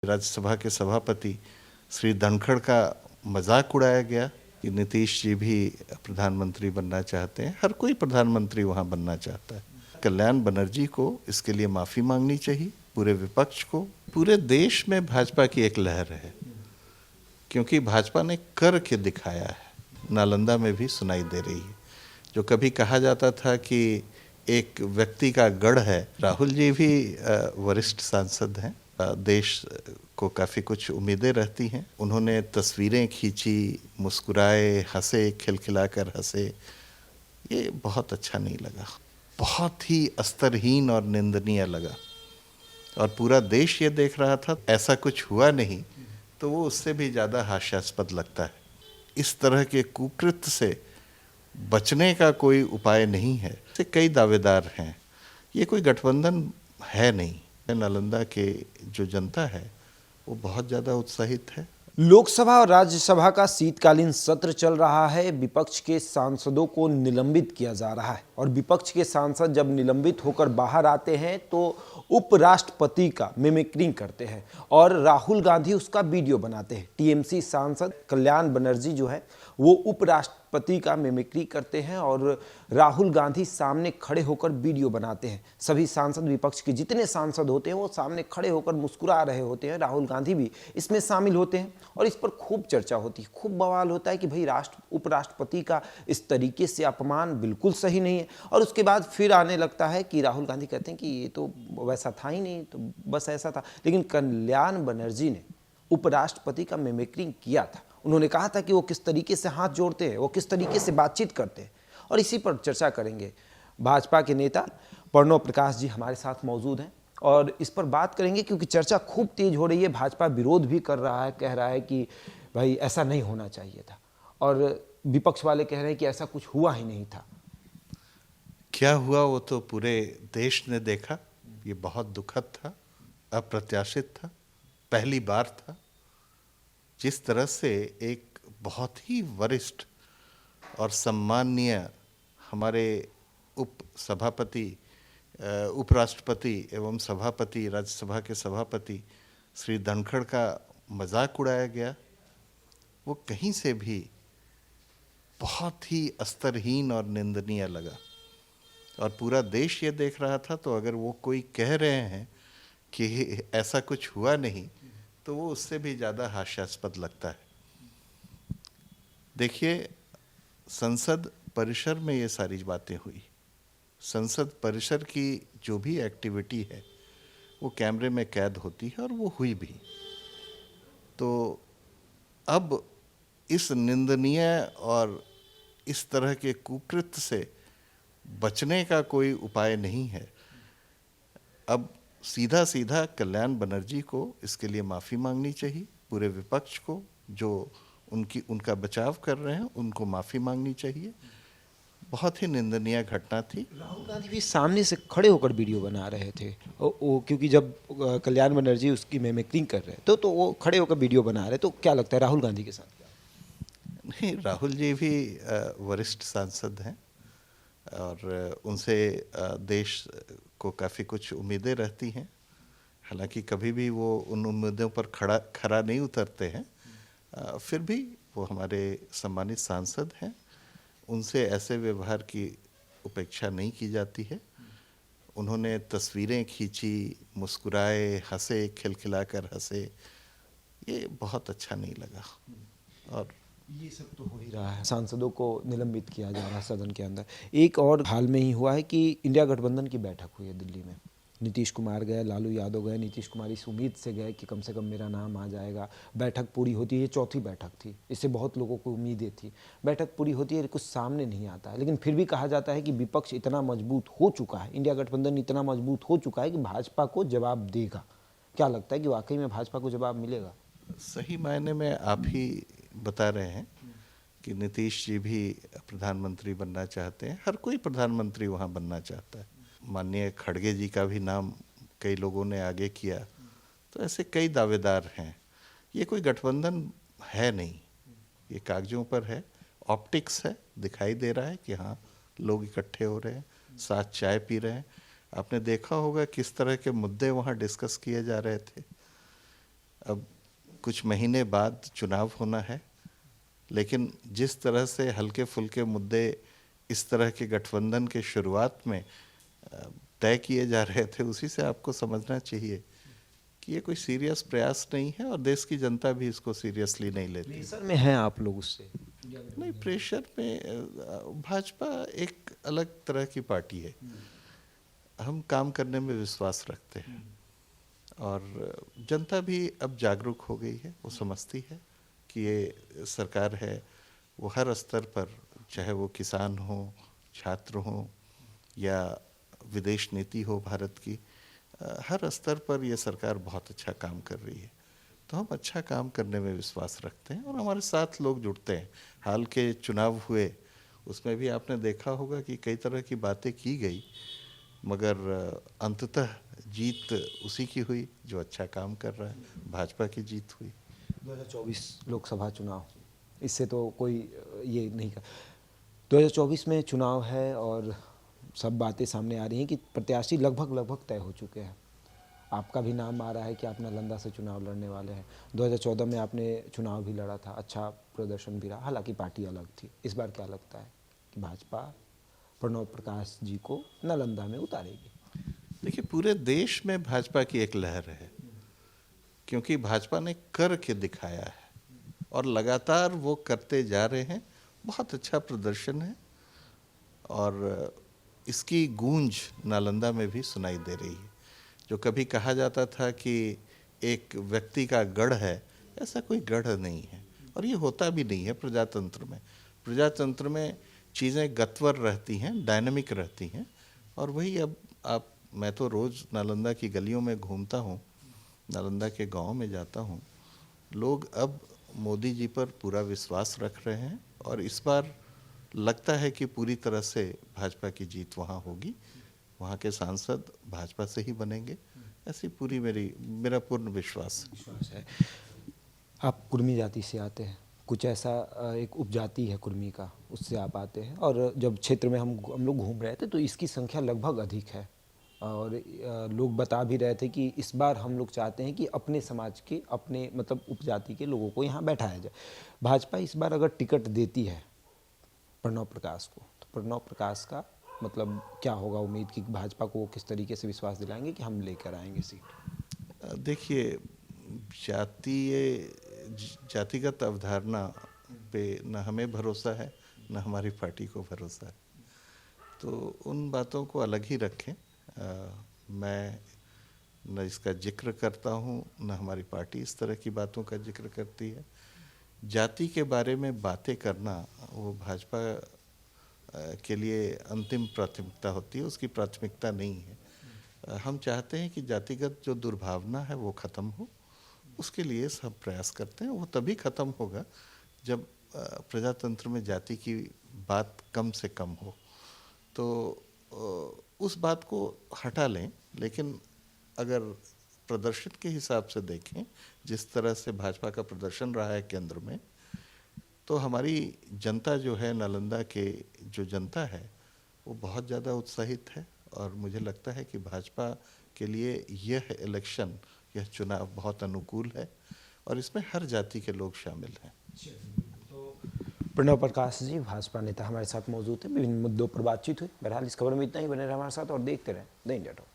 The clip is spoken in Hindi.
राज्यसभा के सभापति श्री धनखड़ का मजाक उड़ाया गया कि नीतीश जी भी प्रधानमंत्री बनना चाहते हैं। हर कोई प्रधानमंत्री वहां बनना चाहता है। कल्याण बनर्जी को इसके लिए माफ़ी मांगनी चाहिए, पूरे विपक्ष को। पूरे देश में भाजपा की एक लहर है, क्योंकि भाजपा ने कर के दिखाया है। नालंदा में भी सुनाई दे रही है। जो कभी कहा जाता था कि एक व्यक्ति का गढ़ है, राहुल जी भी वरिष्ठ सांसद हैं। देश को काफ़ी कुछ उम्मीदें रहती हैं। उन्होंने तस्वीरें खींची, मुस्कुराए, हंसे, खिलखिलाकर हंसे। ये बहुत अच्छा नहीं लगा, बहुत ही स्तरहीन और निंदनीय लगा। और पूरा देश ये देख रहा था, ऐसा कुछ हुआ नहीं तो वो उससे भी ज़्यादा हास्यास्पद लगता है। इस तरह के कुकृत्य से बचने का कोई उपाय नहीं है। से कई दावेदार हैं, ये कोई गठबंधन है नहीं। नालंदा के जो जनता है वो बहुत ज़्यादा उत्साहित है। लोकसभा और राज्यसभा का शीतकालीन सत्र चल रहा है। विपक्ष के सांसदों को निलंबित किया जा रहा है और विपक्ष के सांसद जब निलंबित होकर बाहर आते हैं तो उपराष्ट्रपति का मिमिक्रिंग करते हैं और राहुल गांधी उसका वीडियो बनाते हैं। टीएमसी सांसद कल्याण बनर्जी जो है वो उपराष्ट्रपति का मिमिक्री करते हैं और राहुल गांधी सामने खड़े होकर वीडियो बनाते हैं। सभी सांसद, विपक्ष के जितने सांसद होते हैं वो सामने खड़े होकर मुस्कुरा रहे होते हैं। राहुल गांधी भी इसमें शामिल होते हैं और इस पर खूब चर्चा होती है, खूब बवाल होता है कि भाई उपराष्ट्रपति का इस तरीके से अपमान बिल्कुल सही नहीं है। और उसके बाद फिर आने लगता है कि राहुल गांधी कहते हैं कि ये तो वैसा था ही नहीं, तो बस ऐसा था। लेकिन कल्याण बनर्जी ने उपराष्ट्रपति का मिमिक्रिंग किया था। उन्होंने कहा था कि वो किस तरीके से हाथ जोड़ते हैं, वो किस तरीके से बातचीत करते हैं, और इसी पर चर्चा करेंगे। भाजपा के नेता प्रणव प्रकाश जी हमारे साथ मौजूद हैं और इस पर बात करेंगे क्योंकि चर्चा खूब तेज हो रही है। भाजपा विरोध भी कर रहा है, कह रहा है कि भाई ऐसा नहीं होना चाहिए था, और विपक्ष वाले कह रहे हैं कि ऐसा कुछ हुआ ही नहीं था। क्या हुआ वो तो पूरे देश ने देखा। ये बहुत दुखद था, अप्रत्याशित था, पहली बार था। जिस तरह से एक बहुत ही वरिष्ठ और सम्माननीय हमारे उपराष्ट्रपति एवं सभापति, राज्यसभा के सभापति श्री धनखड़ का मजाक उड़ाया गया, वो कहीं से भी बहुत ही स्तरहीन और निंदनीय लगा। और पूरा देश ये देख रहा था, तो अगर वो कोई कह रहे हैं कि ऐसा कुछ हुआ नहीं तो वो उससे भी ज़्यादा हास्यास्पद लगता है। देखिए, संसद परिसर में ये सारी बातें हुई। संसद परिसर की जो भी एक्टिविटी है वो कैमरे में कैद होती है और वो हुई भी। तो अब इस निंदनीय और इस तरह के कुकृत्य से बचने का कोई उपाय नहीं है। अब सीधा सीधा कल्याण बनर्जी को इसके लिए माफ़ी मांगनी चाहिए। पूरे विपक्ष को जो उनका बचाव कर रहे हैं उनको माफ़ी मांगनी चाहिए। बहुत ही निंदनीय घटना थी। राहुल गांधी भी सामने से खड़े होकर वीडियो बना रहे थे क्योंकि जब कल्याण बनर्जी उसकी मिमिक्रिंग कर रहे थे तो वो खड़े होकर वीडियो बना रहे। तो क्या लगता है राहुल गांधी के साथ क्या? नहीं, राहुल जी भी वरिष्ठ सांसद हैं और उनसे देश को काफ़ी कुछ उम्मीदें रहती हैं। हालांकि कभी भी वो उन उम्मीदों पर खरा नहीं उतरते हैं, फिर भी वो हमारे सम्मानित सांसद हैं। उनसे ऐसे व्यवहार की उपेक्षा नहीं की जाती है। उन्होंने तस्वीरें खींची, मुस्कुराए, हंसे, खिलखिलाकर हंसे। ये बहुत अच्छा नहीं लगा। और ये सब तो हो ही रहा है, सांसदों को निलंबित किया जा रहा है सदन के अंदर। एक और हाल में ही हुआ है कि इंडिया गठबंधन की बैठक हुई है दिल्ली में। नीतीश कुमार गए, लालू यादव गए। नीतीश कुमार इस उम्मीद से गए कि कम से कम मेरा नाम आ जाएगा, बैठक पूरी होती है। ये चौथी बैठक थी, इससे बहुत लोगों को उम्मीदें थी। बैठक पूरी होती है, कुछ सामने नहीं आता है, लेकिन फिर भी कहा जाता है कि विपक्ष इतना मजबूत हो चुका है, इंडिया गठबंधन इतना मजबूत हो चुका है कि भाजपा को जवाब देगा। क्या लगता है कि वाकई में भाजपा को जवाब मिलेगा? सही मायने में आप ही बता रहे हैं कि नीतीश जी भी प्रधानमंत्री बनना चाहते हैं। हर कोई प्रधानमंत्री वहाँ बनना चाहता है। माननीय खड़गे जी का भी नाम कई लोगों ने आगे किया। तो ऐसे कई दावेदार हैं। ये कोई गठबंधन है नहीं, ये कागजों पर है, ऑप्टिक्स है। दिखाई दे रहा है कि हाँ, लोग इकट्ठे हो रहे हैं, साथ चाय पी रहे हैं। आपने देखा होगा किस तरह के मुद्दे वहाँ डिस्कस किए जा रहे थे। अब कुछ महीने बाद चुनाव होना है, लेकिन जिस तरह से हल्के फुल्के मुद्दे इस तरह के गठबंधन के शुरुआत में तय किए जा रहे थे, उसी से आपको समझना चाहिए कि ये कोई सीरियस प्रयास नहीं है और देश की जनता भी इसको सीरियसली नहीं लेती। प्रेशर में हैं आप लोग उससे? नहीं, प्रेशर में भाजपा एक अलग तरह की पार्टी है। हम काम करने में विश्वास रखते हैं और जनता भी अब जागरूक हो गई है। वो समझती है कि ये सरकार है, वो हर स्तर पर, चाहे वो किसान हो, छात्र हो या विदेश नीति हो भारत की, हर स्तर पर ये सरकार बहुत अच्छा काम कर रही है। तो हम अच्छा काम करने में विश्वास रखते हैं और हमारे साथ लोग जुड़ते हैं। हाल के चुनाव हुए, उसमें भी आपने देखा होगा कि कई तरह की बातें की गई, मगर अंततः जीत उसी की हुई जो अच्छा काम कर रहा है। भाजपा की जीत हुई। 2024 लोकसभा चुनाव, इससे तो कोई ये नहीं कर 2024 में चुनाव है और सब बातें सामने आ रही हैं कि प्रत्याशी लगभग तय हो चुके हैं। आपका भी नाम आ रहा है कि आप नालंदा से चुनाव लड़ने वाले हैं। 2014 में आपने चुनाव भी लड़ा था, अच्छा प्रदर्शन भी रहा, हालांकि पार्टी अलग थी। इस बार क्या लगता है कि भाजपा प्रणव प्रकाश जी को नालंदा में उतारेगी? देखिए, पूरे देश में भाजपा की एक लहर है, क्योंकि भाजपा ने करके दिखाया है और लगातार वो करते जा रहे हैं। बहुत अच्छा प्रदर्शन है और इसकी गूंज नालंदा में भी सुनाई दे रही है। जो कभी कहा जाता था कि एक व्यक्ति का गढ़ है, ऐसा कोई गढ़ नहीं है और ये होता भी नहीं है प्रजातंत्र में। प्रजातंत्र में चीज़ें गतवर रहती हैं, डायनामिक रहती हैं और वही अब मैं तो रोज़ नालंदा की गलियों में घूमता हूँ, नालंदा के गांव में जाता हूँ। लोग अब मोदी जी पर पूरा विश्वास रख रहे हैं और इस बार लगता है कि पूरी तरह से भाजपा की जीत वहाँ होगी। वहाँ के सांसद भाजपा से ही बनेंगे, ऐसी पूरी मेरा पूर्ण विश्वास है। आप कुर्मी जाति से आते हैं, कुछ ऐसा एक उपजाति है कुर्मी का, उससे आप आते हैं और जब क्षेत्र में हम लोग घूम रहे थे तो इसकी संख्या लगभग अधिक है और लोग बता भी रहे थे कि इस बार हम लोग चाहते हैं कि अपने समाज के, अपने मतलब उपजाति के लोगों को यहाँ बैठाया जाए। भाजपा इस बार अगर टिकट देती है प्रणव प्रकाश को, तो प्रणव प्रकाश का मतलब क्या होगा उम्मीद कि भाजपा को किस तरीके से विश्वास दिलाएंगे कि हम लेकर आएंगे सीट? देखिए, जातिगत अवधारणा पे न हमें भरोसा है, न हमारी पार्टी को भरोसा है, तो उन बातों को अलग ही रखें। मैं न इसका जिक्र करता हूँ, न हमारी पार्टी इस तरह की बातों का जिक्र करती है। जाति के बारे में बातें करना वो भाजपा के लिए अंतिम प्राथमिकता होती है, उसकी प्राथमिकता नहीं है। हम चाहते हैं कि जातिगत जो दुर्भावना है वो ख़त्म हो, उसके लिए सब प्रयास करते हैं। वो तभी ख़त्म होगा जब प्रजातंत्र में जाति की बात कम से कम हो, तो उस बात को हटा लें। लेकिन अगर प्रदर्शन के हिसाब से देखें, जिस तरह से भाजपा का प्रदर्शन रहा है केंद्र में, तो हमारी जनता जो है, नालंदा के जो जनता है, वो बहुत ज़्यादा उत्साहित है और मुझे लगता है कि भाजपा के लिए यह इलेक्शन, यह चुनाव बहुत अनुकूल है और इसमें हर जाति के लोग शामिल हैं। तो प्रणव प्रकाश जी, भाजपा नेता, हमारे साथ मौजूद हैं, विभिन्न मुद्दों पर बातचीत हुई। बहरहाल इस खबर में इतना ही, बने रहे हमारे साथ और देखते रहें द इंडिया टॉक।